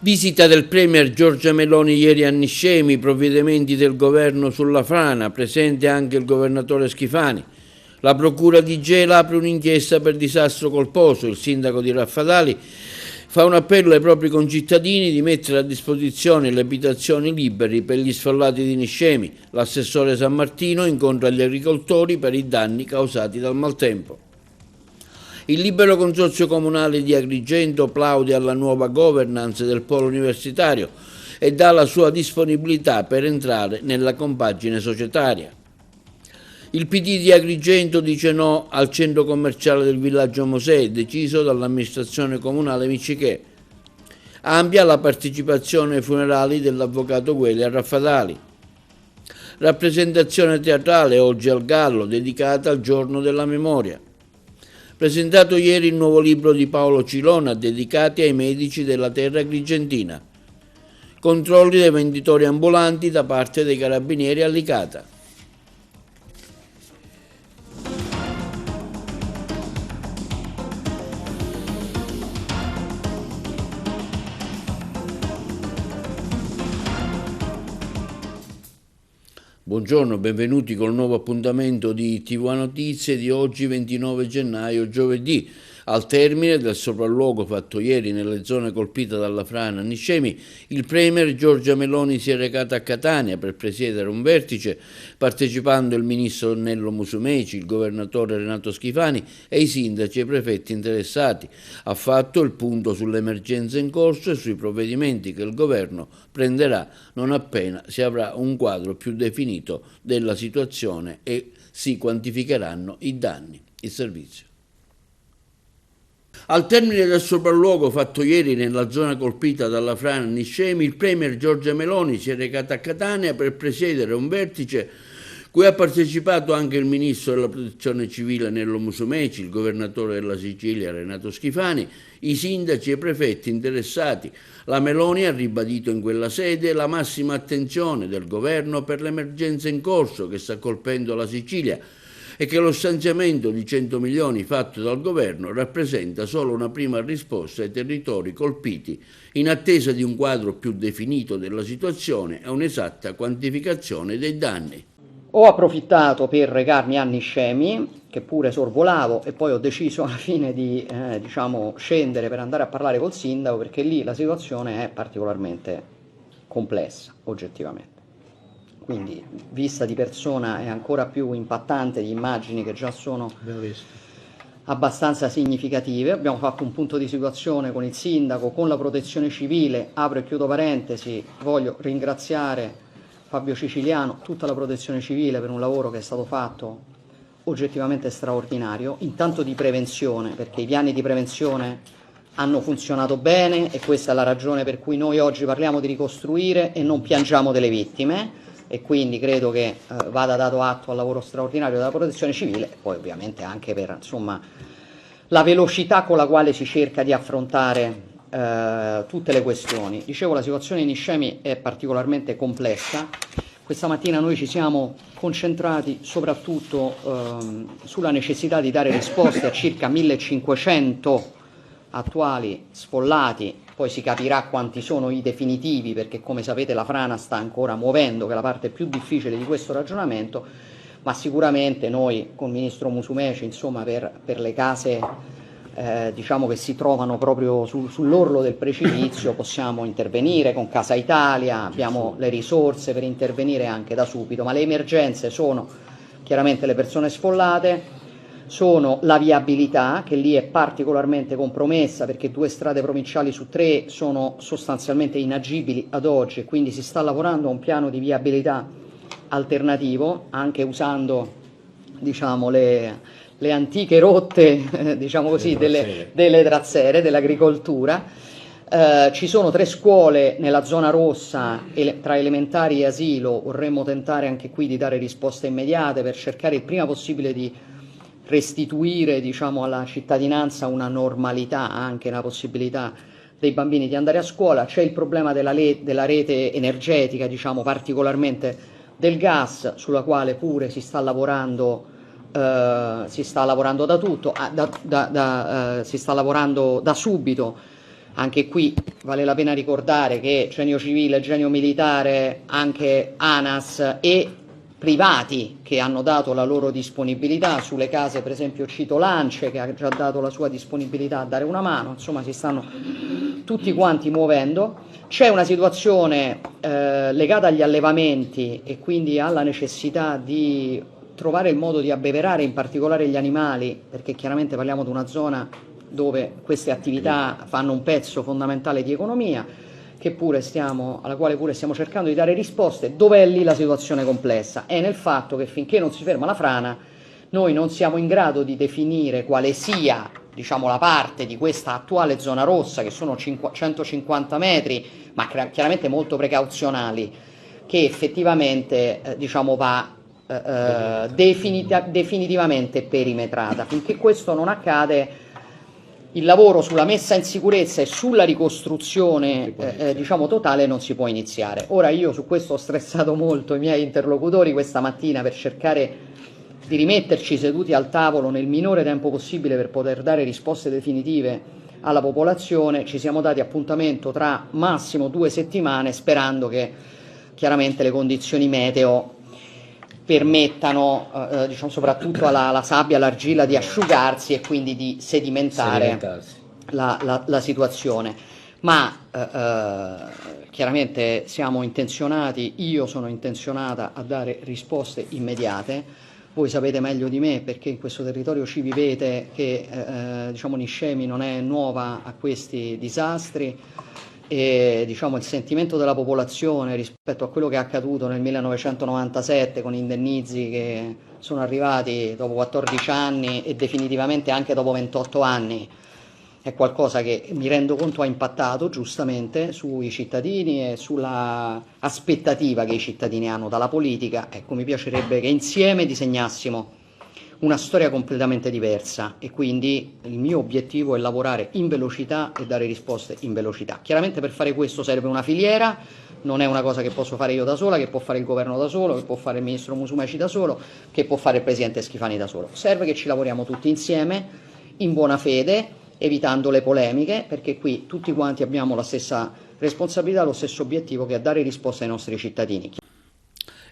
Visita del Premier Giorgia Meloni ieri a Niscemi, provvedimenti del governo sulla frana, presente anche il governatore Schifani. La procura di Gela apre un'inchiesta per disastro colposo. Il sindaco di Raffadali fa un appello ai propri concittadini di mettere a disposizione le abitazioni libere per gli sfollati di Niscemi. L'assessore San Martino incontra gli agricoltori per i danni causati dal maltempo. Il libero consorzio comunale di Agrigento plaude alla nuova governance del polo universitario e dà la sua disponibilità per entrare nella compagine societaria. Il PD di Agrigento dice no al centro commerciale del villaggio Mosè, deciso dall'amministrazione comunale Miccichè. Ampia la partecipazione ai funerali dell'avvocato Gueli a Raffadali. Rappresentazione teatrale oggi al Gallo, dedicata al giorno della memoria. Presentato ieri il nuovo libro di Paolo Cilona, dedicati ai medici della terra agrigentina. Controlli dei venditori ambulanti da parte dei carabinieri a Licata. Buongiorno, benvenuti col nuovo appuntamento di TV Notizie di oggi 29 gennaio, giovedì. Al termine del sopralluogo fatto ieri nelle zone colpite dalla frana a Niscemi, il Premier Giorgia Meloni si è recata a Catania per presiedere un vertice, partecipando il ministro Nello Musumeci, il governatore Renato Schifani e i sindaci e i prefetti interessati. Ha fatto il punto sull'emergenza in corso e sui provvedimenti che il governo prenderà non appena si avrà un quadro più definito della situazione e si quantificheranno i danni. Il servizio. Al termine del sopralluogo fatto ieri nella zona colpita dalla frana Niscemi, il Premier Giorgia Meloni si è recata a Catania per presiedere un vertice cui ha partecipato anche il ministro della Protezione Civile Nello Musumeci, il governatore della Sicilia Renato Schifani, i sindaci e i prefetti interessati. La Meloni ha ribadito in quella sede la massima attenzione del governo per l'emergenza in corso che sta colpendo la Sicilia e che lo stanziamento di 100 milioni fatto dal governo rappresenta solo una prima risposta ai territori colpiti in attesa di un quadro più definito della situazione e un'esatta quantificazione dei danni. Ho approfittato per recarmi a Niscemi, che pure sorvolavo, e poi ho deciso alla fine di scendere per andare a parlare col sindaco, perché lì la situazione è particolarmente complessa, oggettivamente. Quindi, vista di persona, è ancora più impattante di immagini che già sono abbastanza significative. Abbiamo fatto un punto di situazione con il sindaco, con la protezione civile. Apro e chiudo parentesi, voglio ringraziare Fabio Ciciliano, tutta la protezione civile per un lavoro che è stato fatto oggettivamente straordinario, intanto di prevenzione, perché i piani di prevenzione hanno funzionato bene e questa è la ragione per cui noi oggi parliamo di ricostruire e non piangiamo delle vittime, e quindi credo che vada dato atto al lavoro straordinario della protezione civile e poi ovviamente anche per la velocità con la quale si cerca di affrontare tutte le questioni. Dicevo, la situazione in Niscemi è particolarmente complessa. Questa mattina noi ci siamo concentrati soprattutto sulla necessità di dare risposte a circa 1500 attuali sfollati, poi si capirà quanti sono i definitivi, perché come sapete la frana sta ancora muovendo, che è la parte più difficile di questo ragionamento, ma sicuramente noi con il ministro Musumeci, per le case che si trovano proprio sull'orlo del precipizio possiamo intervenire con Casa Italia, abbiamo le risorse per intervenire anche da subito, ma le emergenze sono chiaramente le persone sfollate, sono la viabilità, che lì è particolarmente compromessa perché 2 strade provinciali su 3 sono sostanzialmente inagibili ad oggi e quindi si sta lavorando a un piano di viabilità alternativo, anche usando le antiche rotte delle trazzere, dell'agricoltura. Ci sono 3 scuole nella zona rossa tra elementari e asilo, vorremmo tentare anche qui di dare risposte immediate per cercare il prima possibile di restituire alla cittadinanza una normalità, anche la possibilità dei bambini di andare a scuola. C'è il problema della rete energetica, particolarmente del gas, sulla quale pure si sta lavorando da subito. Anche qui vale la pena ricordare che Genio Civile, Genio Militare, anche ANAS e privati che hanno dato la loro disponibilità, sulle case per esempio cito Lance che ha già dato la sua disponibilità a dare una mano, insomma si stanno tutti quanti muovendo. C'è una situazione legata agli allevamenti e quindi alla necessità di trovare il modo di abbeverare in particolare gli animali, perché chiaramente parliamo di una zona dove queste attività fanno un pezzo fondamentale di economia, alla quale pure stiamo cercando di dare risposte. Dov'è lì la situazione complessa? È nel fatto che finché non si ferma la frana, noi non siamo in grado di definire quale sia, diciamo, la parte di questa attuale zona rossa, che sono 150 metri, ma chiaramente molto precauzionali, che effettivamente diciamo va definitivamente perimetrata. Finché questo non accade, il lavoro sulla messa in sicurezza e sulla ricostruzione diciamo totale non si può iniziare. Ora io su questo ho stressato molto i miei interlocutori questa mattina per cercare di rimetterci seduti al tavolo nel minore tempo possibile per poter dare risposte definitive alla popolazione. Ci siamo dati appuntamento tra massimo 2 settimane, sperando che chiaramente le condizioni meteo permettano diciamo, soprattutto alla sabbia, all'argilla di asciugarsi e quindi di sedimentare la situazione. Ma chiaramente siamo intenzionati, io sono intenzionata a dare risposte immediate. Voi sapete meglio di me, perché in questo territorio ci vivete, che diciamo Niscemi non è nuova a questi disastri. E diciamo il sentimento della popolazione rispetto a quello che è accaduto nel 1997 con indennizi che sono arrivati dopo 14 anni e definitivamente anche dopo 28 anni è qualcosa che, mi rendo conto, ha impattato giustamente sui cittadini e sulla aspettativa che i cittadini hanno dalla politica. Ecco, mi piacerebbe che insieme disegnassimo una storia completamente diversa e quindi il mio obiettivo è lavorare in velocità e dare risposte in velocità. Chiaramente per fare questo serve una filiera, non è una cosa che posso fare io da sola, che può fare il governo da solo, che può fare il ministro Musumeci da solo, che può fare il presidente Schifani da solo. Serve che ci lavoriamo tutti insieme, in buona fede, evitando le polemiche, perché qui tutti quanti abbiamo la stessa responsabilità, lo stesso obiettivo, che è dare risposte ai nostri cittadini.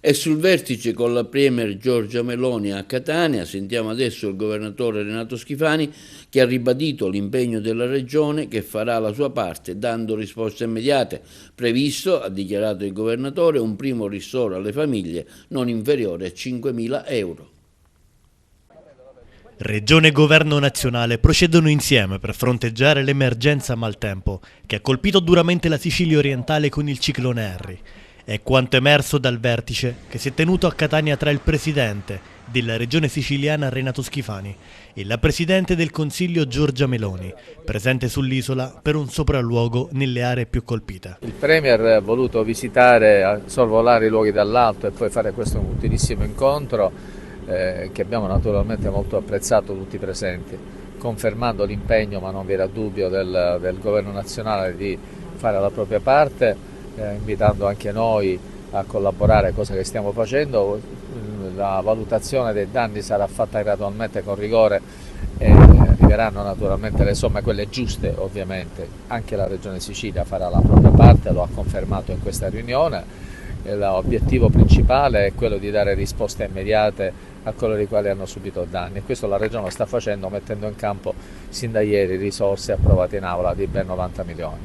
E sul vertice con la Premier Giorgia Meloni a Catania sentiamo adesso il governatore Renato Schifani, che ha ribadito l'impegno della Regione, che farà la sua parte dando risposte immediate. Previsto, ha dichiarato il governatore, un primo ristoro alle famiglie non inferiore a 5.000 euro. Regione e Governo nazionale procedono insieme per fronteggiare l'emergenza maltempo che ha colpito duramente la Sicilia orientale con il ciclone Harry. È quanto emerso dal vertice che si è tenuto a Catania tra il presidente della regione siciliana Renato Schifani e la presidente del Consiglio Giorgia Meloni, presente sull'isola per un sopralluogo nelle aree più colpite. Il Premier ha voluto visitare, sorvolare i luoghi dall'alto e poi fare questo utilissimo incontro che abbiamo naturalmente molto apprezzato tutti presenti, confermando l'impegno, ma non vi era dubbio, del Governo nazionale di fare la propria parte, invitando anche noi a collaborare, cosa che stiamo facendo. La valutazione dei danni sarà fatta gradualmente con rigore e arriveranno naturalmente le somme, quelle giuste ovviamente. Anche la Regione Sicilia farà la propria parte, lo ha confermato in questa riunione. L'obiettivo principale è quello di dare risposte immediate a coloro i quali hanno subito danni, e questo la Regione lo sta facendo, mettendo in campo sin da ieri risorse approvate in aula di ben 90 milioni.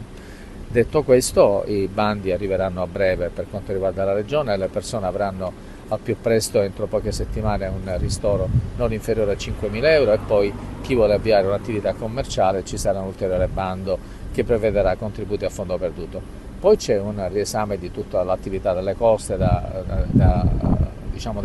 Detto questo, i bandi arriveranno a breve per quanto riguarda la Regione, le persone avranno al più presto, entro poche settimane, un ristoro non inferiore a 5.000 euro, e poi chi vuole avviare un'attività commerciale ci sarà un ulteriore bando che prevederà contributi a fondo perduto. Poi c'è un riesame di tutta l'attività delle coste da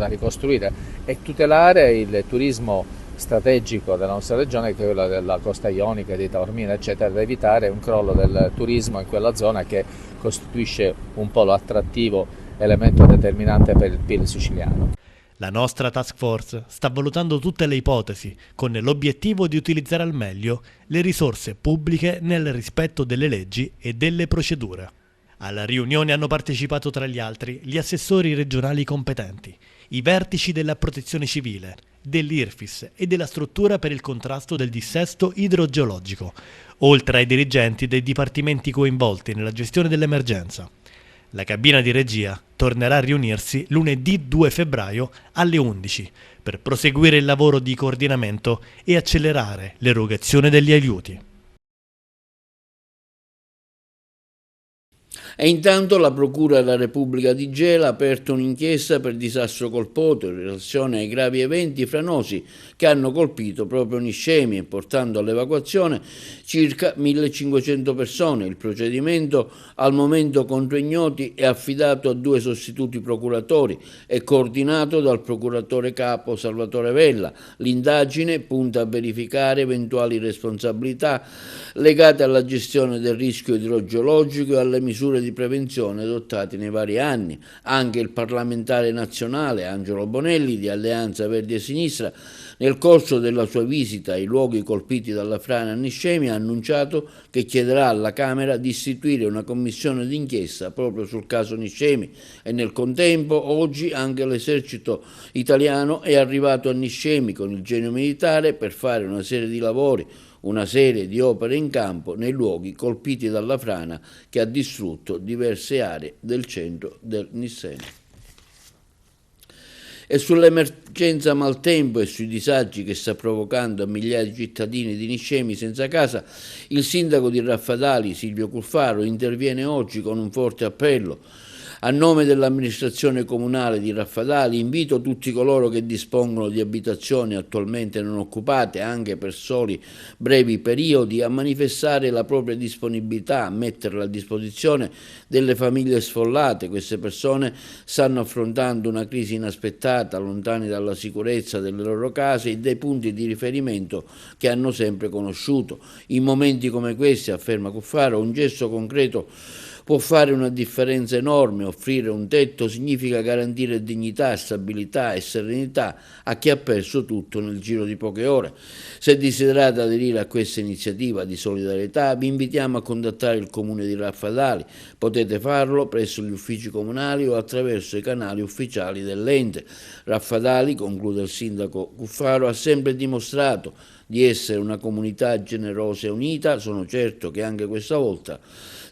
ricostruire e tutelare il turismo strategico della nostra regione, che è quello della costa ionica, di Taormina eccetera, da evitare un crollo del turismo in quella zona che costituisce un polo attrattivo, elemento determinante per il PIL siciliano. La nostra task force sta valutando tutte le ipotesi con l'obiettivo di utilizzare al meglio le risorse pubbliche nel rispetto delle leggi e delle procedure. Alla riunione hanno partecipato tra gli altri gli assessori regionali competenti, i vertici della Protezione Civile, dell'IRFIS e della struttura per il contrasto del dissesto idrogeologico, oltre ai dirigenti dei dipartimenti coinvolti nella gestione dell'emergenza. La cabina di regia tornerà a riunirsi lunedì 2 febbraio alle 11 per proseguire il lavoro di coordinamento e accelerare l'erogazione degli aiuti. E intanto la Procura della Repubblica di Gela ha aperto un'inchiesta per disastro colposo in relazione ai gravi eventi franosi che hanno colpito proprio Niscemi e portando all'evacuazione circa 1500 persone. Il procedimento, al momento contro ignoti, è affidato a 2 sostituti procuratori e coordinato dal procuratore capo Salvatore Vella. L'indagine punta a verificare eventuali responsabilità legate alla gestione del rischio idrogeologico e alle misure di prevenzione adottate nei vari anni. Anche il parlamentare nazionale Angelo Bonelli di Alleanza Verdi e Sinistra, nel corso della sua visita ai luoghi colpiti dalla frana a Niscemi, ha annunciato che chiederà alla Camera di istituire una commissione d'inchiesta proprio sul caso Niscemi e nel contempo oggi anche l'esercito italiano è arrivato a Niscemi con il genio militare per fare una serie di lavori, una serie di opere in campo nei luoghi colpiti dalla frana che ha distrutto diverse aree del centro del Niscemi. E sull'emergenza maltempo e sui disagi che sta provocando a migliaia di cittadini di Niscemi senza casa, il sindaco di Raffadali, Silvio Cuffaro, interviene oggi con un forte appello. A nome dell'amministrazione comunale di Raffadali invito tutti coloro che dispongono di abitazioni attualmente non occupate, anche per soli brevi periodi, a manifestare la propria disponibilità, a metterla a disposizione delle famiglie sfollate. Queste persone stanno affrontando una crisi inaspettata, lontani dalla sicurezza delle loro case e dai punti di riferimento che hanno sempre conosciuto. In momenti come questi, afferma Cuffaro, un gesto concreto può fare una differenza enorme. Offrire un tetto significa garantire dignità, stabilità e serenità a chi ha perso tutto nel giro di poche ore. Se desiderate aderire a questa iniziativa di solidarietà, vi invitiamo a contattare il Comune di Raffadali. Potete farlo presso gli uffici comunali o attraverso i canali ufficiali dell'ente. Raffadali, conclude il sindaco Cuffaro, ha sempre dimostrato di essere una comunità generosa e unita. Sono certo che anche questa volta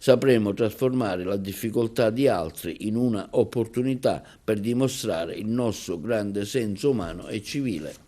sapremo trasformare la difficoltà di altri in una opportunità per dimostrare il nostro grande senso umano e civile.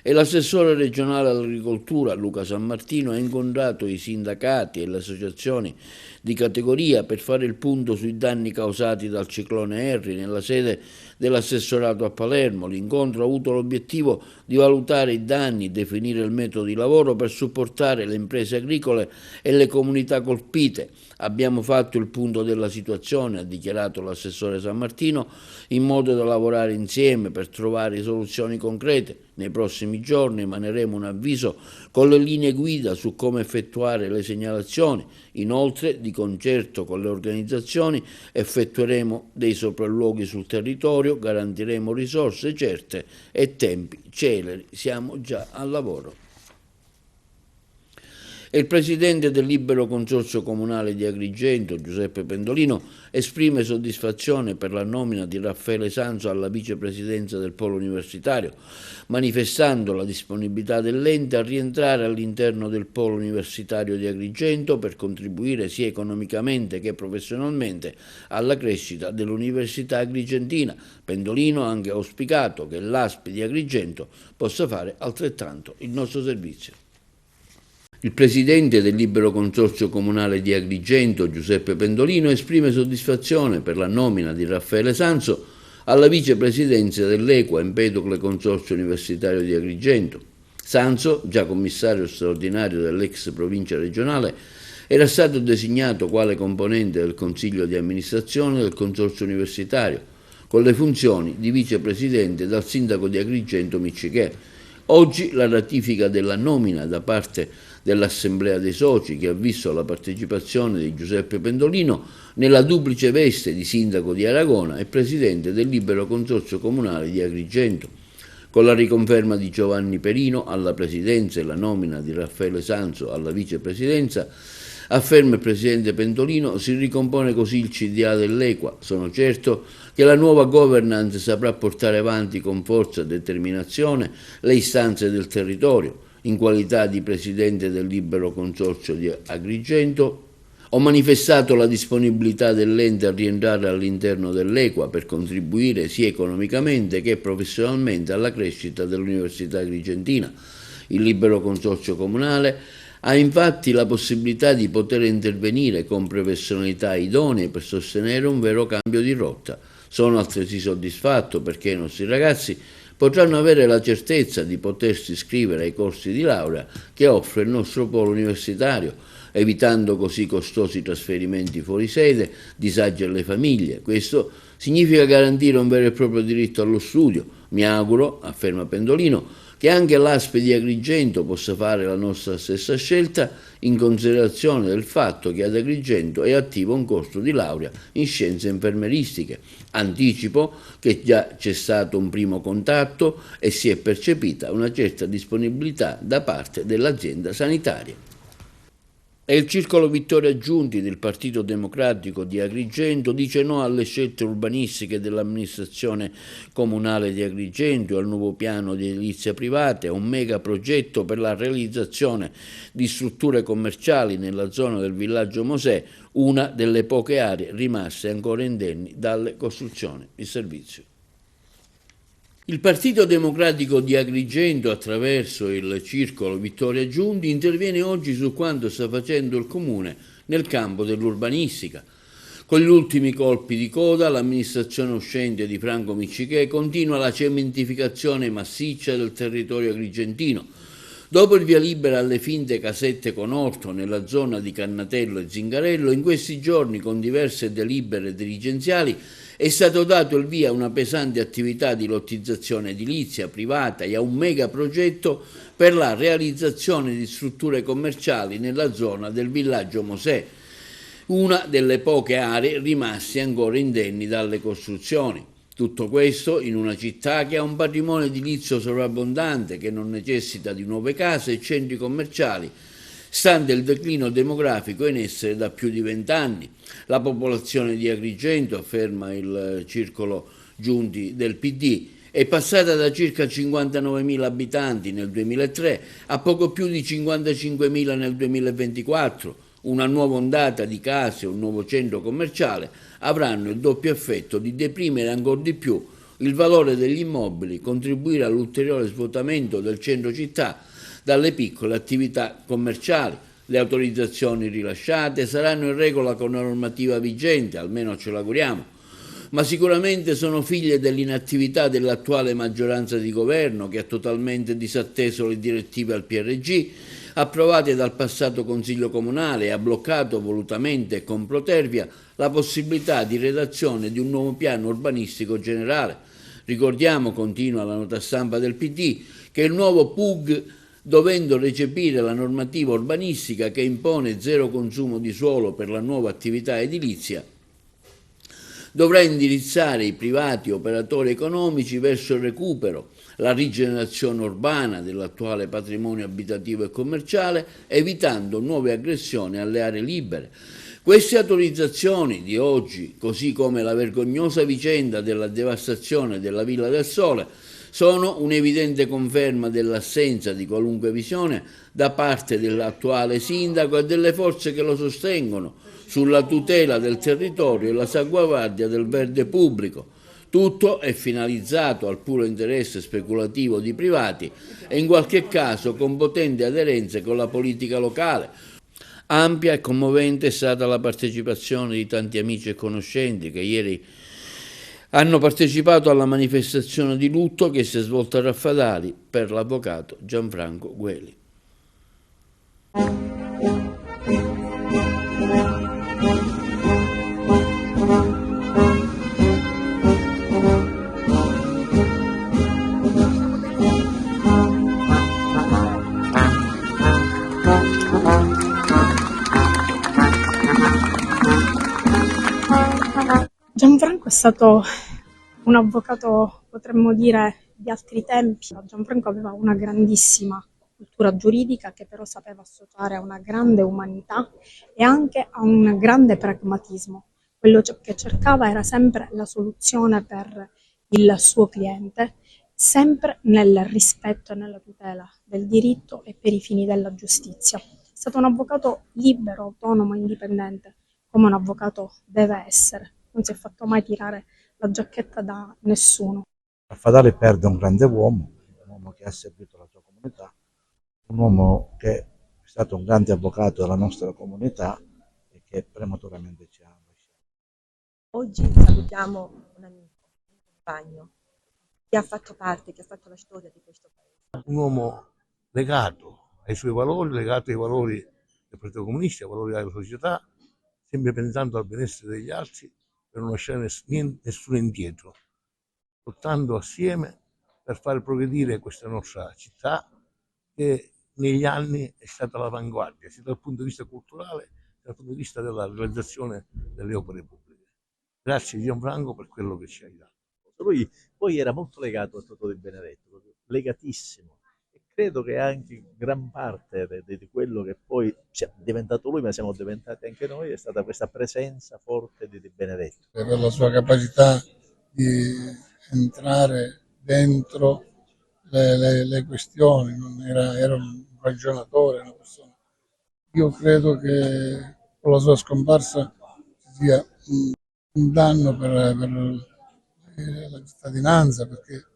E l'assessore regionale all'agricoltura Luca Sammartino ha incontrato i sindacati e le associazioni di categoria per fare il punto sui danni causati dal ciclone Harry nella sede dell'assessorato a Palermo. L'incontro ha avuto l'obiettivo di valutare i danni, definire il metodo di lavoro per supportare le imprese agricole e le comunità colpite. Abbiamo fatto il punto della situazione, ha dichiarato l'assessore Sammartino, in modo da lavorare insieme per trovare soluzioni concrete. Nei prossimi giorni emaneremo un avviso con le linee guida su come effettuare le segnalazioni. Inoltre, di concerto con le organizzazioni, effettueremo dei sopralluoghi sul territorio, garantiremo risorse certe e tempi celeri. Siamo già al lavoro. E il presidente del Libero Consorzio Comunale di Agrigento, Giuseppe Pendolino, esprime soddisfazione per la nomina di Raffaele Sanso alla vicepresidenza del Polo Universitario, manifestando la disponibilità dell'ente a rientrare all'interno del Polo Universitario di Agrigento per contribuire sia economicamente che professionalmente alla crescita dell'Università Agrigentina. Pendolino ha anche auspicato che l'ASP di Agrigento possa fare altrettanto il nostro servizio. Il presidente del Libero Consorzio Comunale di Agrigento, Giuseppe Pendolino, esprime soddisfazione per la nomina di Raffaele Sanso alla vicepresidenza dell'Equa Empedocle Consorzio Universitario di Agrigento. Sanso, già commissario straordinario dell'ex provincia regionale, era stato designato quale componente del Consiglio di amministrazione del Consorzio Universitario, con le funzioni di vicepresidente dal sindaco di Agrigento Miccichè. Oggi la ratifica della nomina da parte dell'Assemblea dei Soci, che ha visto la partecipazione di Giuseppe Pendolino nella duplice veste di sindaco di Aragona e presidente del Libero Consorzio Comunale di Agrigento. Con la riconferma di Giovanni Perino alla presidenza e la nomina di Raffaele Sanso alla vicepresidenza, Afferma il presidente Pendolino, si ricompone così il CDA dell'Equa. Sono certo che la nuova governance saprà portare avanti con forza e determinazione le istanze del territorio. In qualità di presidente del Libero Consorzio di Agrigento, ho manifestato la disponibilità dell'ente a rientrare all'interno dell'Equa per contribuire sia economicamente che professionalmente alla crescita dell'Università Agrigentina. Il Libero Consorzio Comunale ha infatti la possibilità di poter intervenire con professionalità idonee per sostenere un vero cambio di rotta. Sono altresì soddisfatto perché i nostri ragazzi potranno avere la certezza di potersi iscrivere ai corsi di laurea che offre il nostro polo universitario, evitando così costosi trasferimenti fuori sede, disagi alle famiglie. Questo significa garantire un vero e proprio diritto allo studio. Mi auguro, afferma Pendolino, che anche l'ASP di Agrigento possa fare la nostra stessa scelta in considerazione del fatto che ad Agrigento è attivo un corso di laurea in scienze infermeristiche. Anticipo che già c'è stato un primo contatto e si è percepita una certa disponibilità da parte dell'azienda sanitaria. E il circolo Vittoria Giunti del Partito Democratico di Agrigento dice no alle scelte urbanistiche dell'amministrazione comunale di Agrigento e al nuovo piano di edilizia privata e a un mega progetto per la realizzazione di strutture commerciali nella zona del villaggio Mosè, una delle poche aree rimaste ancora indenni dalle costruzioni di servizio. Il Partito Democratico di Agrigento, attraverso il circolo Vittoria Giunti, interviene oggi su quanto sta facendo il Comune nel campo dell'urbanistica. Con gli ultimi colpi di coda, l'amministrazione uscente di Franco Miccichè continua la cementificazione massiccia del territorio agrigentino. Dopo il via libera alle finte casette con orto nella zona di Cannatello e Zingarello, in questi giorni con diverse delibere dirigenziali è stato dato il via a una pesante attività di lottizzazione edilizia privata e a un mega progetto per la realizzazione di strutture commerciali nella zona del villaggio Mosè, una delle poche aree rimaste ancora indenni dalle costruzioni. Tutto questo in una città che ha un patrimonio edilizio sovrabbondante, che non necessita di nuove case e centri commerciali, stante il declino demografico in essere da più di 20 anni. La popolazione di Agrigento, afferma il circolo Giunti del PD, è passata da circa 59.000 abitanti nel 2003 a poco più di 55.000 nel 2024. Una nuova ondata di case e un nuovo centro commerciale avranno il doppio effetto di deprimere ancora di più il valore degli immobili, contribuire all'ulteriore svuotamento del centro città dalle piccole attività commerciali. Le autorizzazioni rilasciate saranno in regola con la normativa vigente, almeno ce l'auguriamo, ma sicuramente sono figlie dell'inattività dell'attuale maggioranza di governo che ha totalmente disatteso le direttive al PRG approvate dal passato Consiglio Comunale e ha bloccato volutamente e con protervia la possibilità di redazione di un nuovo piano urbanistico generale. Ricordiamo, continua la nota stampa del PD, che il nuovo PUG, dovendo recepire la normativa urbanistica che impone zero consumo di suolo per la nuova attività edilizia, dovrà indirizzare i privati operatori economici verso il recupero, la rigenerazione urbana dell'attuale patrimonio abitativo e commerciale, evitando nuove aggressioni alle aree libere. Queste autorizzazioni di oggi, così come la vergognosa vicenda della devastazione della Villa del Sole, sono un'evidente conferma dell'assenza di qualunque visione da parte dell'attuale sindaco e delle forze che lo sostengono sulla tutela del territorio e la salvaguardia del verde pubblico. Tutto è finalizzato al puro interesse speculativo di privati e in qualche caso con potenti aderenze con la politica locale. Ampia e commovente è stata la partecipazione di tanti amici e conoscenti che ieri hanno partecipato alla manifestazione di lutto che si è svolta a Raffadali per l'avvocato Gianfranco Gueli. Gianfranco è stato un avvocato, potremmo dire, di altri tempi. Gianfranco aveva una grandissima cultura giuridica che però sapeva associare a una grande umanità e anche a un grande pragmatismo. Quello che cercava era sempre la soluzione per il suo cliente, sempre nel rispetto e nella tutela del diritto e per i fini della giustizia. È stato un avvocato libero, autonomo, indipendente, come un avvocato deve essere. Non si è fatto mai tirare la giacchetta da nessuno. Fatale perde un grande uomo che ha servito la sua comunità, un uomo che è stato un grande avvocato della nostra comunità e che prematuramente ci ha lasciato. Oggi salutiamo un amico, un compagno, che ha fatto parte, che ha fatto la storia di questo paese. Un uomo legato ai suoi valori, legato ai valori del Partito Comunista, ai valori della società, sempre pensando al benessere degli altri per non lasciare nessuno indietro, lottando assieme per far progredire questa nostra città che negli anni è stata all'avanguardia, sia dal punto di vista culturale, sia dal punto di vista della realizzazione delle opere pubbliche. Grazie Gianfranco per quello che ci hai dato. Lui poi era molto legato a Totò Di Benedetto, legatissimo, e credo che anche gran parte di quello che poi è diventato lui, ma siamo diventati anche noi, è stata questa presenza forte di Di Benedetto. Per la sua capacità di entrare dentro le questioni, era un ragionatore, una persona. Io credo che con la sua scomparsa ci sia un danno per la cittadinanza, perché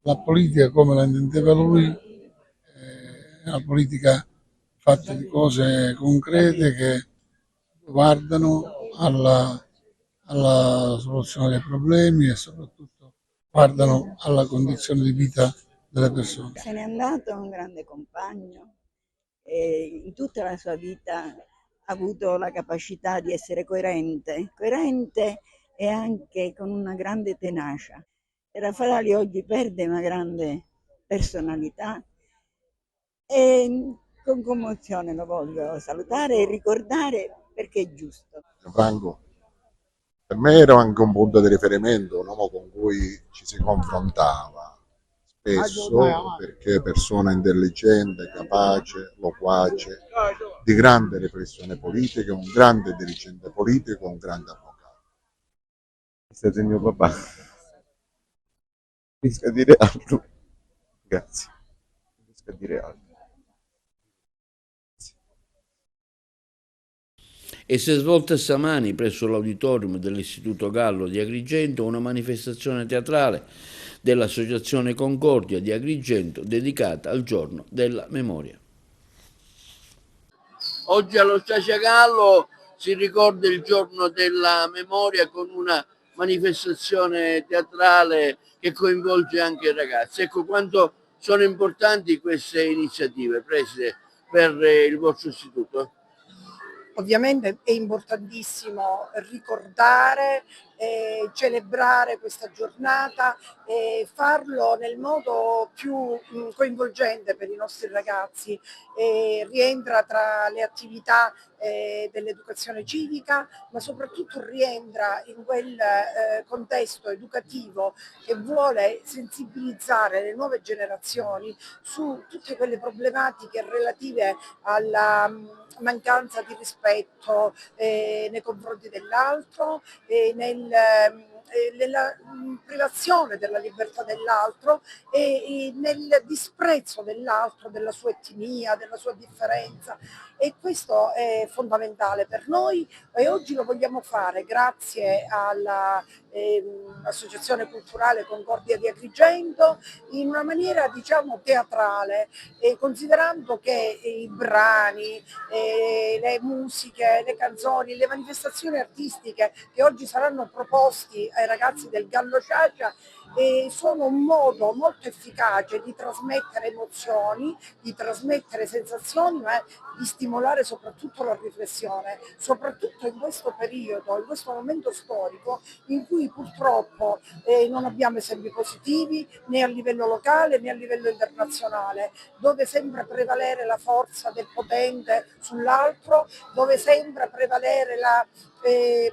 la politica come la intendeva lui è una politica fatta di cose concrete che guardano alla soluzione dei problemi e soprattutto guardano alla condizione di vita delle persone. Se n'è andato un grande compagno e in tutta la sua vita ha avuto la capacità di essere coerente e anche con una grande tenacia. E Raffaele oggi perde una grande personalità e con commozione lo voglio salutare e ricordare perché è giusto. Franco per me era anche un punto di riferimento, un uomo con cui ci si confrontava spesso perché persona intelligente, capace, loquace, di grande riflessione politica, un grande dirigente politico, un grande avvocato. È stato il mio papà. Non riesco a dire altro. Grazie. Non riesco a dire altro. E si è svolta stamani presso l'auditorium dell'Istituto Gallo di Agrigento una manifestazione teatrale dell'Associazione Concordia di Agrigento dedicata al giorno della memoria. Oggi allo Sciascia Gallo si ricorda il giorno della memoria con una manifestazione teatrale che coinvolge anche i ragazzi. Ecco quanto sono importanti queste iniziative prese per il vostro istituto. Ovviamente è importantissimo ricordare e celebrare questa giornata e farlo nel modo più coinvolgente per i nostri ragazzi. Rientra tra le attività dell'educazione civica, ma soprattutto rientra in quel contesto educativo che vuole sensibilizzare le nuove generazioni su tutte quelle problematiche relative alla mancanza di rispetto nei confronti dell'altro, nella privazione della libertà dell'altro e nel disprezzo dell'altro, della sua etnia, della sua differenza. E questo è fondamentale per noi e oggi lo vogliamo fare grazie all'Associazione Culturale Concordia di Agrigento in una maniera diciamo teatrale, considerando che i brani, le musiche, le canzoni, le manifestazioni artistiche che oggi saranno proposti ai ragazzi del Gallo Sciascia sono un modo molto efficace di trasmettere emozioni, di trasmettere sensazioni, ma di stimolare soprattutto la riflessione, soprattutto in questo periodo, in questo momento storico in cui purtroppo non abbiamo esempi positivi né a livello locale né a livello internazionale, dove sembra prevalere la forza del potente sull'altro, dove sembra prevalere la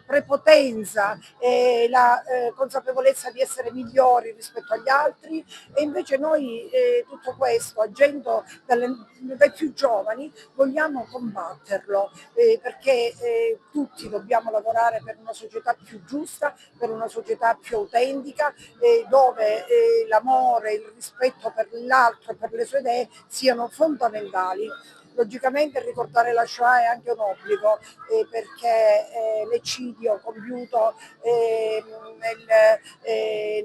prepotenza e la consapevolezza di essere migliori migliori rispetto agli altri, e invece noi tutto questo, agendo dai più giovani, vogliamo combatterlo, perché tutti dobbiamo lavorare per una società più giusta, per una società più autentica, dove l'amore, il rispetto per l'altro e per le sue idee siano fondamentali. Logicamente ricordare la Shoah è anche un obbligo, perché l'eccidio compiuto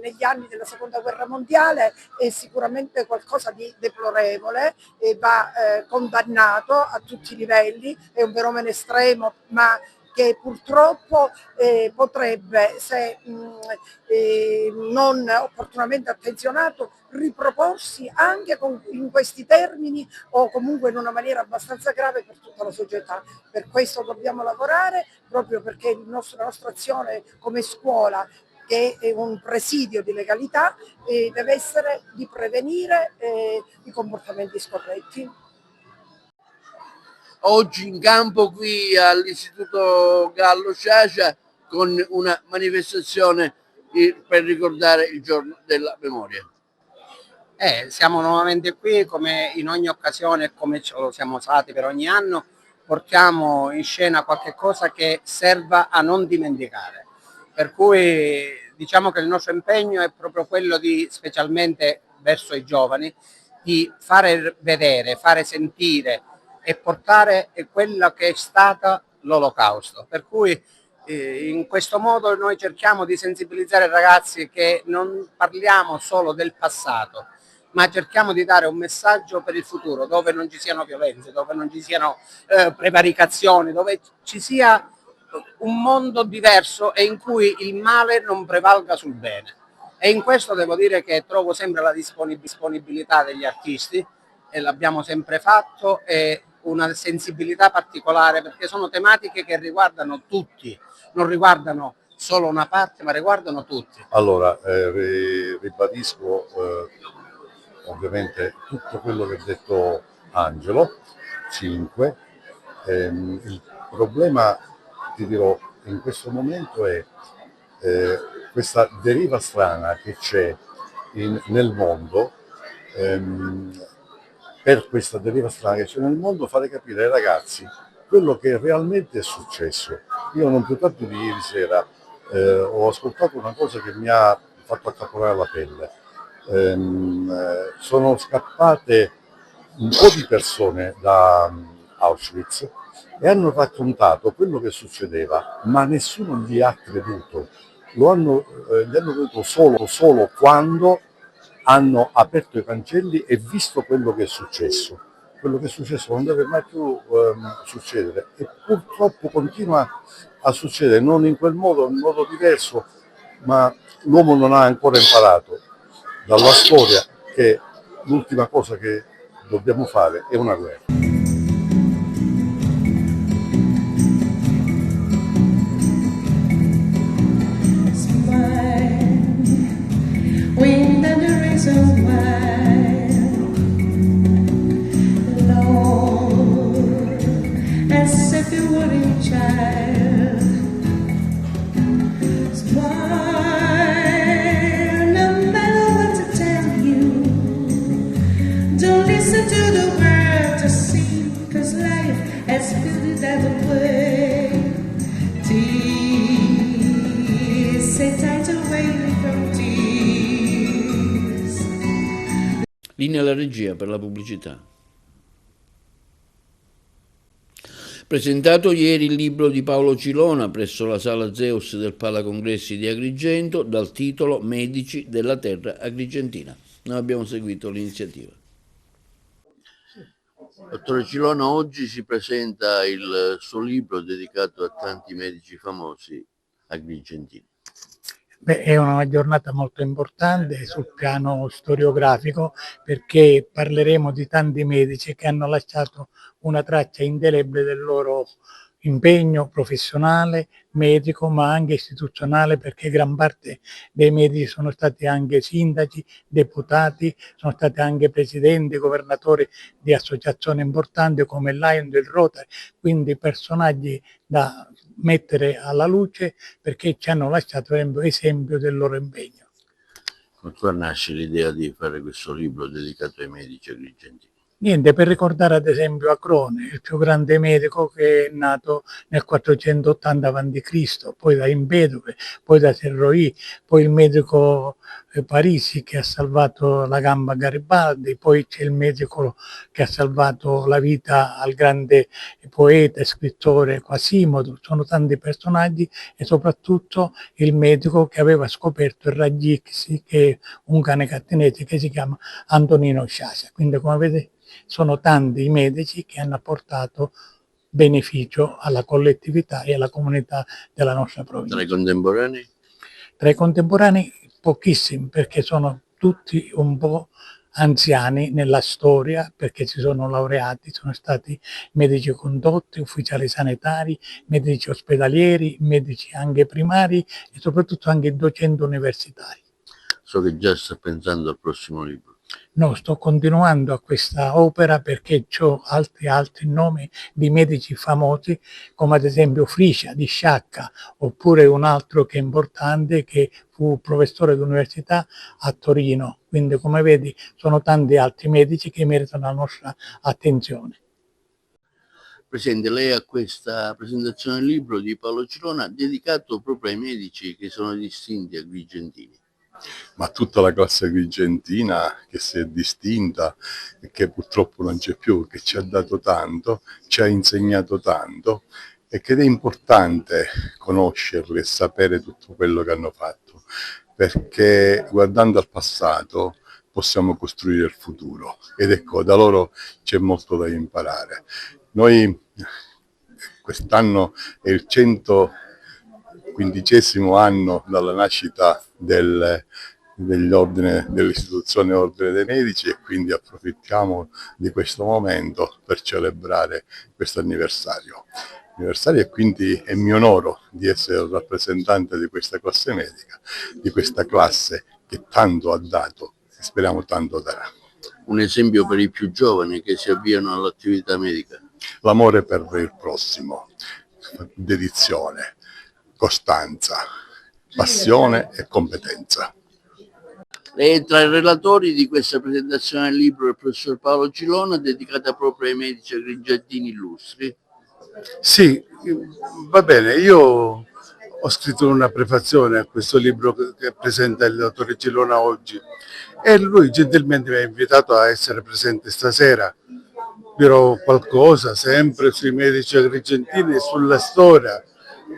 negli anni della seconda guerra mondiale è sicuramente qualcosa di deplorevole e va condannato a tutti i livelli, è un fenomeno estremo, ma che purtroppo potrebbe, se non opportunamente attenzionato, riproporsi anche in questi termini o comunque in una maniera abbastanza grave per tutta la società. Per questo dobbiamo lavorare, proprio perché la nostra azione come scuola, che è un presidio di legalità, deve essere di prevenire i comportamenti scorretti. Oggi in campo qui all'Istituto Gallo Sciascia con una manifestazione per ricordare il giorno della memoria. Siamo nuovamente qui, come in ogni occasione, come lo siamo stati per ogni anno, portiamo in scena qualche cosa che serva a non dimenticare. Per cui diciamo che il nostro impegno è proprio quello di, specialmente verso i giovani, di fare vedere, fare sentire e portare quello che è stato l'Olocausto. Per cui in questo modo noi cerchiamo di sensibilizzare i ragazzi che non parliamo solo del passato, ma cerchiamo di dare un messaggio per il futuro, dove non ci siano violenze, dove non ci siano prevaricazioni, dove ci sia un mondo diverso e in cui il male non prevalga sul bene. E in questo devo dire che trovo sempre la disponibilità degli artisti, e l'abbiamo sempre fatto, e una sensibilità particolare, perché sono tematiche che riguardano tutti, non riguardano solo una parte, ma riguardano tutti. Allora, ribadisco ovviamente tutto quello che ha detto Angelo, 5. Il problema, ti dirò, in questo momento è questa deriva strana che c'è nel mondo. Per questa deriva strana che c'è nel mondo, fare capire ai ragazzi quello che realmente è successo. Io non più tardi di ieri sera ho ascoltato una cosa che mi ha fatto accaporrare la pelle. Sono scappate un po' di persone da Auschwitz e hanno raccontato quello che succedeva, ma nessuno gli ha creduto. Gli hanno creduto solo quando hanno aperto i cancelli e visto quello che è successo. Quello che è successo non deve mai più succedere, e purtroppo continua a succedere, non in quel modo, in modo diverso, ma l'uomo non ha ancora imparato dalla storia che l'ultima cosa che dobbiamo fare è una guerra. As if you were a child, smile, no matter what to tell you. Don't listen to the world to see, 'cause life has built it that way. Tears, say time to wait from tears. Linea alla regia per la pubblicità. Presentato ieri il libro di Paolo Cilona presso la Sala Zeus del Palacongressi di Agrigento dal titolo Medici della terra agrigentina. Noi abbiamo seguito l'iniziativa. Dottore Cilona, oggi si presenta il suo libro dedicato a tanti medici famosi agrigentini. È una giornata molto importante sul piano storiografico, perché parleremo di tanti medici che hanno lasciato una traccia indelebile del loro impegno professionale, medico, ma anche istituzionale, perché gran parte dei medici sono stati anche sindaci, deputati, sono stati anche presidenti, governatori di associazioni importanti come il Lion del Rotary, quindi personaggi da mettere alla luce, perché ci hanno lasciato esempio del loro impegno. Qua nasce l'idea di fare questo libro dedicato ai medici agrigentini. Niente, per ricordare ad esempio Acrone, il più grande medico che è nato nel 480 a.C., poi da Empédocle, poi da Serroi, poi il medico Parisi che ha salvato la gamba a Garibaldi, poi c'è il medico che ha salvato la vita al grande poeta e scrittore Quasimodo, sono tanti personaggi e soprattutto il medico che aveva scoperto il raggi X, che è un cane catanese che si chiama Antonino Sciascia. Quindi come vedete sono tanti i medici che hanno portato beneficio alla collettività e alla comunità della nostra provincia. Tra i contemporanei? Tra i contemporanei pochissimi, perché sono tutti un po' anziani nella storia, perché si sono laureati, sono stati medici condotti, ufficiali sanitari, medici ospedalieri, medici anche primari e soprattutto anche docenti universitari. So che già sta pensando al prossimo libro. No, sto continuando a questa opera perché ho altri nomi di medici famosi, come ad esempio Fricia di Sciacca, oppure un altro che è importante che fu professore d'università a Torino. Quindi come vedi sono tanti altri medici che meritano la nostra attenzione. Presidente, lei ha questa presentazione del libro di Paolo Cirona dedicato proprio ai medici che sono distinti agrigentini. Ma tutta la classe agrigentina che si è distinta e che purtroppo non c'è più, che ci ha dato tanto, ci ha insegnato tanto e che è importante conoscerli e sapere tutto quello che hanno fatto, perché guardando al passato possiamo costruire il futuro ed ecco, da loro c'è molto da imparare. Noi quest'anno è il 115° anno dalla nascita dell'istituzione Ordine dei Medici e quindi approfittiamo di questo momento per celebrare questo anniversario. E quindi è mio onore di essere il rappresentante di questa classe medica, di questa classe che tanto ha dato e speriamo tanto darà. Un esempio per i più giovani che si avviano all'attività medica. L'amore per il prossimo, dedizione, costanza, passione e competenza. Lei è tra i relatori di questa presentazione del libro del professor Paolo Cirona dedicata proprio ai medici agrigentini illustri. Sì, va bene, io ho scritto una prefazione a questo libro che presenta il dottore Cirona oggi e lui gentilmente mi ha invitato a essere presente stasera. Dirò qualcosa sempre sui medici agrigentini e sulla storia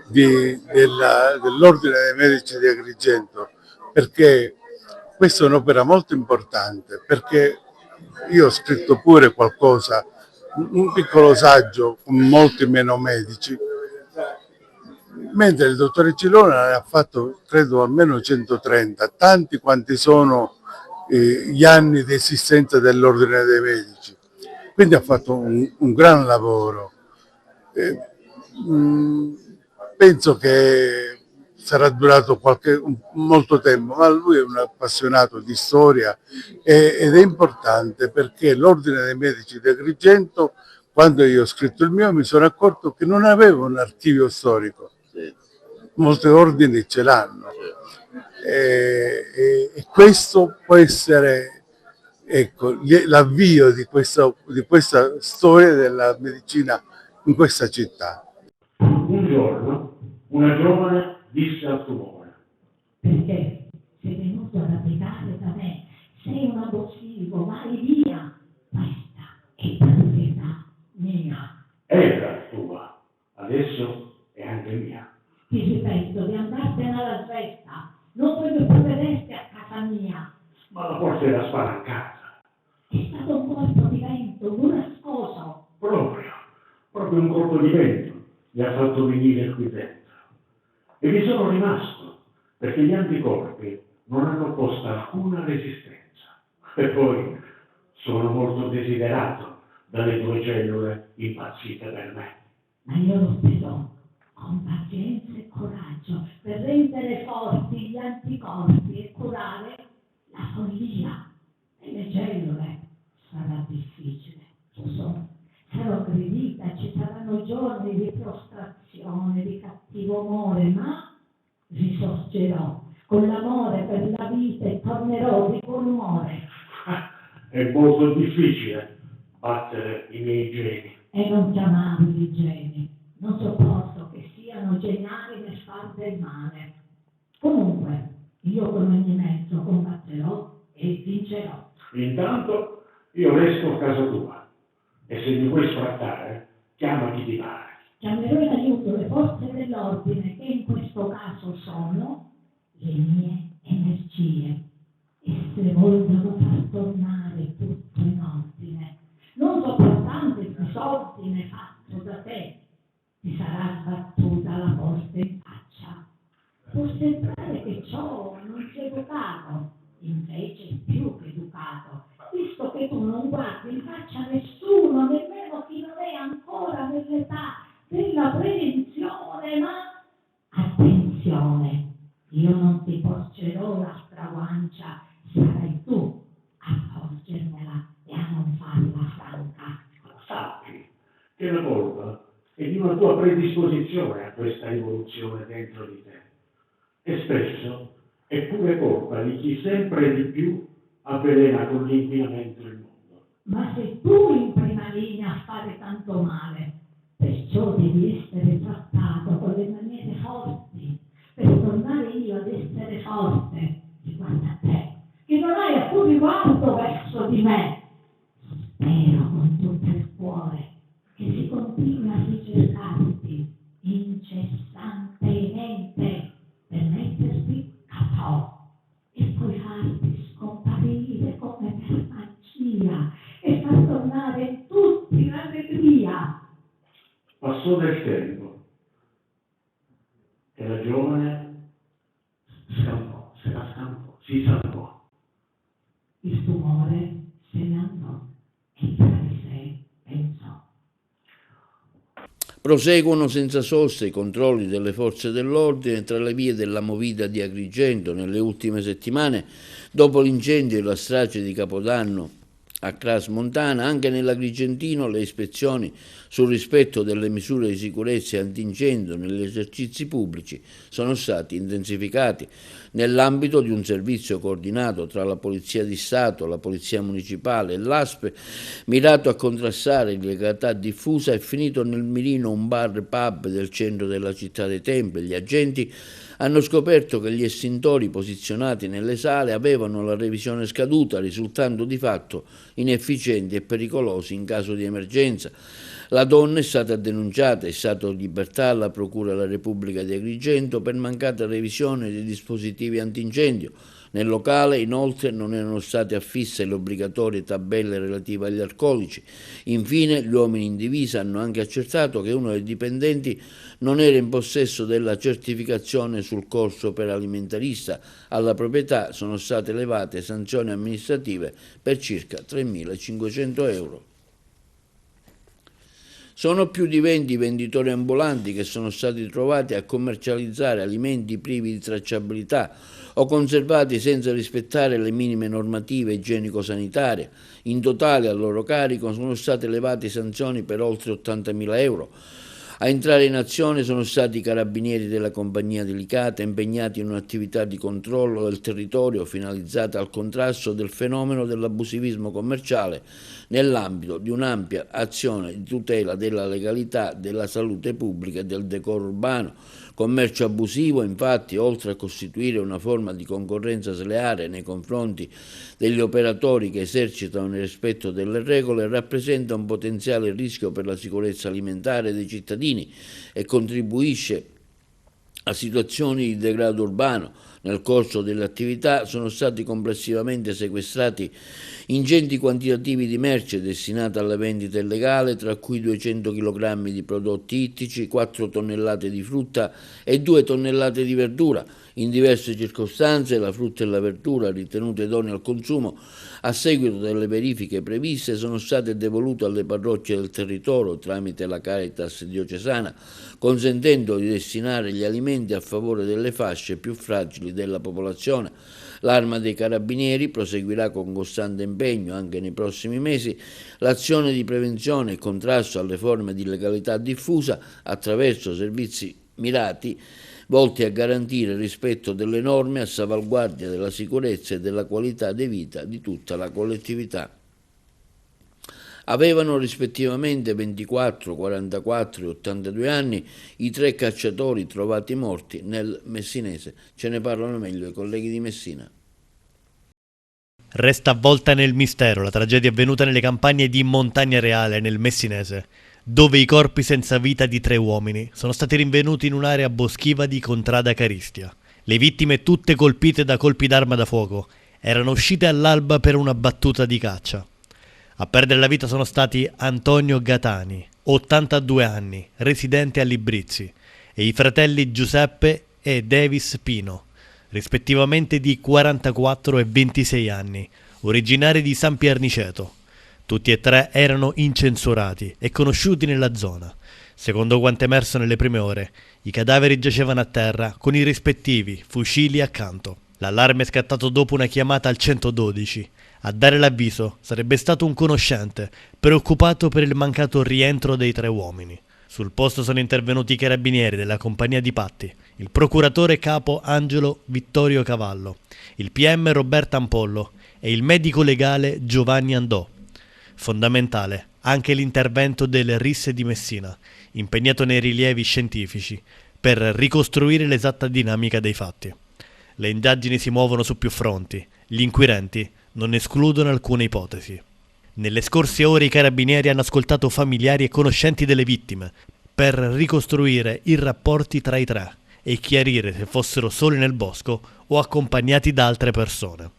dell'Ordine dei Medici di Agrigento, perché questa è un'opera molto importante, perché io ho scritto pure qualcosa, un piccolo saggio con molti meno medici, mentre il dottore Cirona ne ha fatto credo almeno 130, tanti quanti sono gli anni di esistenza dell'Ordine dei Medici. Quindi ha fatto un gran lavoro. Penso che sarà durato molto tempo, ma lui è un appassionato di storia ed è importante perché l'Ordine dei Medici di Agrigento, quando io ho scritto il mio, mi sono accorto che non aveva un archivio storico. Molti ordini ce l'hanno e questo può essere l'avvio di questa storia della medicina in questa città. Un giorno una giovane disse al suo uomo: perché sei venuto ad abitare da me? Sei un abusivo, vai via! Questa è proprietà mia. Era tua, adesso è anche mia. Ti ripeto di andartene alla festa, non voglio più vederti a casa mia. Ma la porta era spalancata. È stato un colpo di vento, burrascoso. Proprio un colpo di vento mi ha fatto venire qui dentro. E vi sono rimasto, perché gli anticorpi non hanno posto alcuna resistenza. E poi sono molto desiderato dalle tue cellule impazzite per me. Ma io lo spero con pazienza e coraggio per rendere forti gli anticorpi e curare la follia delle cellule. Sarà difficile, lo so. Sarò aggredita, ci saranno giorni di prostrazione, di cattivo umore, ma risorgerò con l'amore per la vita e tornerò di buon umore. È molto difficile battere i miei geni. E non chiamarli geni, non sopporto che siano geniali nel far del male. Comunque, io con ogni mezzo combatterò e vincerò. Intanto io resto a casa tua e se mi vuoi sfrattare, chiama chi ti pare. Chiamerò in aiuto le forze dell'ordine che in questo caso sono le mie energie. Esse vogliono far tornare tutto in ordine. Non sopportando il disordine fatto da te, ti sarà sbattuta la porta in faccia. Può sembrare che ciò non sia educato, invece è più che educato, visto che tu non guardi in faccia nessuno, nemmeno chi non è ancora nell'età della prevenzione, ma attenzione, io non ti porgerò l'altra guancia, sarai tu a porgermela e a non farla franca. Sappi che la colpa è di una tua predisposizione a questa rivoluzione dentro di te. E spesso è pure colpa di chi sempre di più avvelena con l'inquinamento il mondo. Ma sei tu in prima linea a fare tanto male, perciò devi essere trattato con le maniere forti, per tornare io ad essere forte riguardo a te, che non hai alcun riguardo verso di me. Spero con tutto il cuore che si continui a ricercarti incessantemente per metterti capo e poi farti scomparire come per magia e far tornare tutti l'allegria. Passò del tempo e la giovane si salvò. Il tumore se ne andò e tra di sé pensò. Proseguono senza sosta i controlli delle forze dell'ordine tra le vie della Movida di Agrigento nelle ultime settimane, dopo l'incendio e la strage di Capodanno a Cras Montana. Anche nell'Agrigentino le ispezioni sul rispetto delle misure di sicurezza e antincendio negli esercizi pubblici sono stati intensificati nell'ambito di un servizio coordinato tra la Polizia di Stato, la Polizia Municipale e l'ASP, mirato a contrastare l'illegalità diffusa. È finito nel mirino un bar pub del centro della città dei Templi. Gli agenti hanno scoperto che gli estintori posizionati nelle sale avevano la revisione scaduta, risultando di fatto inefficienti e pericolosi in caso di emergenza. La donna è stata denunciata in stato di libertà alla Procura della Repubblica di Agrigento per mancata revisione dei dispositivi antincendio. Nel locale, inoltre, non erano state affisse le obbligatorie tabelle relative agli alcolici. Infine, gli uomini in divisa hanno anche accertato che uno dei dipendenti non era in possesso della certificazione sul corso per alimentarista. Alla proprietà sono state elevate sanzioni amministrative per circa 3.500 euro. Sono più di 20 venditori ambulanti che sono stati trovati a commercializzare alimenti privi di tracciabilità o conservati senza rispettare le minime normative igienico-sanitarie. In totale, a loro carico sono state elevate sanzioni per oltre 80.000 euro. A entrare in azione sono stati i carabinieri della compagnia Delicata, impegnati in un'attività di controllo del territorio finalizzata al contrasto del fenomeno dell'abusivismo commerciale nell'ambito di un'ampia azione di tutela della legalità, della salute pubblica e del decoro urbano. Commercio abusivo, infatti, oltre a costituire una forma di concorrenza sleale nei confronti degli operatori che esercitano nel rispetto delle regole, rappresenta un potenziale rischio per la sicurezza alimentare dei cittadini e contribuisce a situazioni di degrado urbano. Nel corso delle attività sono stati complessivamente sequestrati ingenti quantitativi di merce destinata alla vendita illegale, tra cui 200 kg di prodotti ittici, 4 tonnellate di frutta e 2 tonnellate di verdura. In diverse circostanze la frutta e la verdura ritenute idonee al consumo, a seguito delle verifiche previste, sono state devolute alle parrocchie del territorio tramite la Caritas diocesana, consentendo di destinare gli alimenti a favore delle fasce più fragili della popolazione. L'Arma dei Carabinieri proseguirà con costante impegno anche nei prossimi mesi l'azione di prevenzione e contrasto alle forme di illegalità diffusa attraverso servizi mirati volti a garantire il rispetto delle norme a salvaguardia della sicurezza e della qualità di vita di tutta la collettività. Avevano rispettivamente 24, 44 e 82 anni i 3 cacciatori trovati morti nel Messinese. Ce ne parlano meglio i colleghi di Messina. Resta avvolta nel mistero la tragedia avvenuta nelle campagne di Montagna Reale, nel Messinese, dove i corpi senza vita di 3 uomini sono stati rinvenuti in un'area boschiva di Contrada Caristia. Le vittime, tutte colpite da colpi d'arma da fuoco, erano uscite all'alba per una battuta di caccia. A perdere la vita sono stati Antonio Gatani, 82 anni, residente a Librizzi, e i fratelli Giuseppe e Davis Pino, rispettivamente di 44 e 26 anni, originari di San Pierniceto. Tutti e 3 erano incensurati e conosciuti nella zona. Secondo quanto emerso nelle prime ore, i cadaveri giacevano a terra con i rispettivi fucili accanto. L'allarme è scattato dopo una chiamata al 112. A dare l'avviso sarebbe stato un conoscente, preoccupato per il mancato rientro dei 3 uomini. Sul posto sono intervenuti i carabinieri della compagnia di Patti, il procuratore capo Angelo Vittorio Cavallo, il PM Roberta Ampollo e il medico legale Giovanni Andò. Fondamentale anche l'intervento del RIS di Messina, impegnato nei rilievi scientifici per ricostruire l'esatta dinamica dei fatti. Le indagini si muovono su più fronti, gli inquirenti non escludono alcune ipotesi. Nelle scorse ore i carabinieri hanno ascoltato familiari e conoscenti delle vittime per ricostruire i rapporti tra i 3 e chiarire se fossero soli nel bosco o accompagnati da altre persone.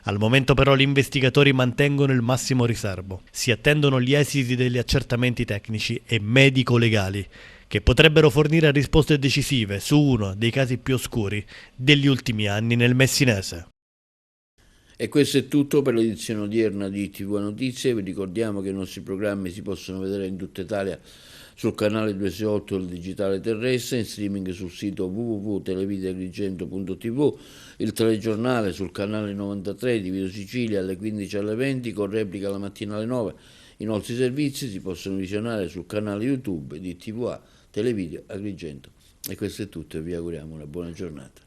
Al momento però gli investigatori mantengono il massimo riservo. Si attendono gli esiti degli accertamenti tecnici e medico-legali che potrebbero fornire risposte decisive su uno dei casi più oscuri degli ultimi anni nel Messinese. E questo è tutto per l'edizione odierna di TV Notizie. Vi ricordiamo che i nostri programmi si possono vedere in tutta Italia sul canale 268 del digitale terrestre, in streaming sul sito www.televideagrigento.tv, il telegiornale sul canale 93 di Video Sicilia alle 15 alle 20, con replica la mattina alle 9. I nostri servizi si possono visionare sul canale YouTube di TVA Televideo Agrigento. E questo è tutto e vi auguriamo una buona giornata.